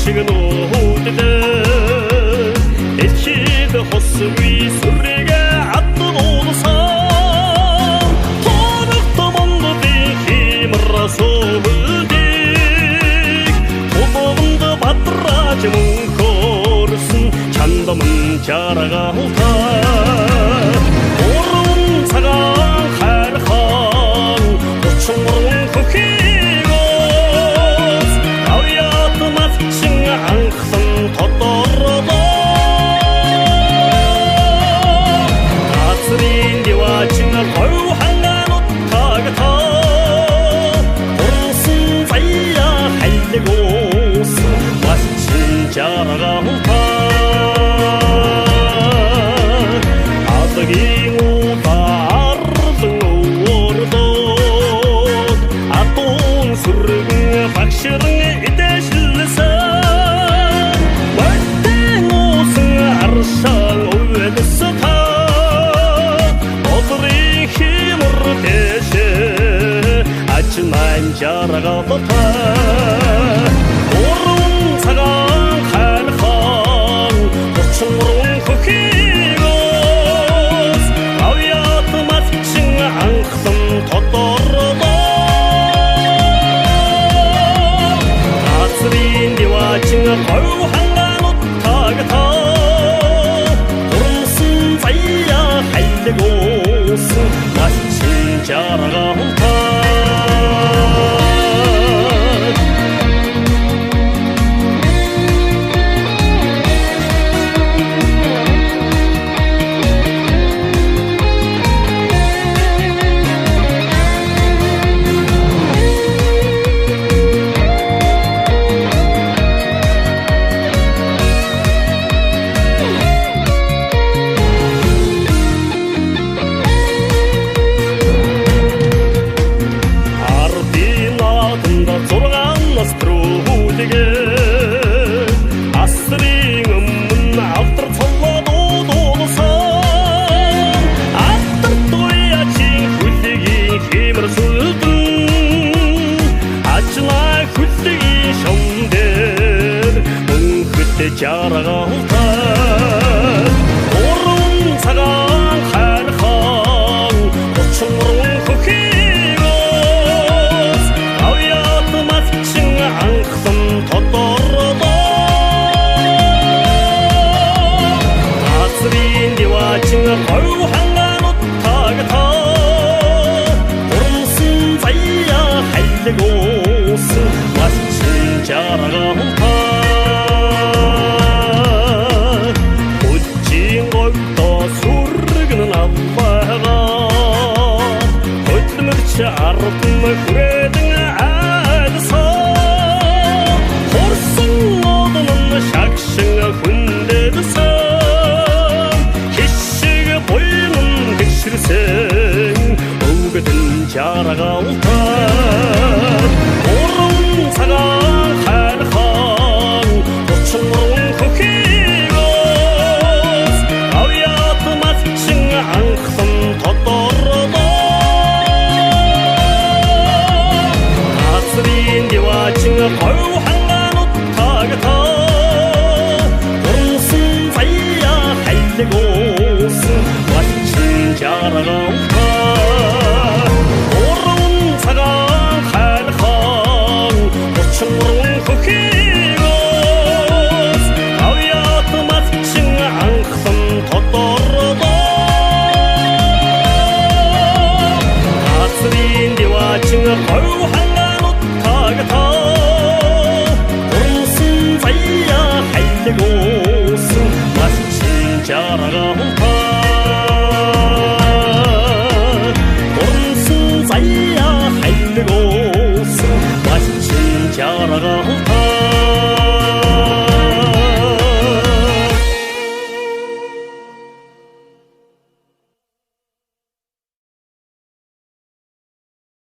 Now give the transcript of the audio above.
шиг нүүдэлээ эчид хосгүй сүргээ атдуулсан тоногтомондын химрасуулдик тулуунд бадраж мөнхөрсөн чандамн жаргалтай уран цагаан хайрхан уцмурун хөхийгөөс авьяат матчин анхсан тодорлоо гацрын дивачин гой ханганут тагтаа урсан заяа хайлгоос матчин жаргалтай жаргалтай уран цагаан хайрхан уцмурун хөхийгөөс авьяат матчин анхсан тодорлоо гацрын дивачин гой ханганут тагтаа урсан заяа хайлгоос матчин жаргалтай жаргалтай уран цагаан хайрхан уцмурун хөхийгөөс авьяат матчин анхсан тодорлоо гацрын дивачин гой ханганут тагтаа урсан заяа хайлгоос матчин жаргалтай ардын хүрээдэн айдсан хорсон однон шагшин хүндэдсэн хишиг буйнын гişрсэн өвгдэн жаргалтай уран цагаан хайрхан уцмурун хөхийгөөс авьяат матчин анхсан тодорлоо гой ханганут тагтаа урсан заяа хайлгоос матчин жаргалтай уран цагаан хайрхан уцмурун хөхийгөөс авьяат матчин анхсан тодорлоо гацрын дивачин гой ханганут тагтаа хайлгоос матчин жаргалтай урсан заяа хайлгоос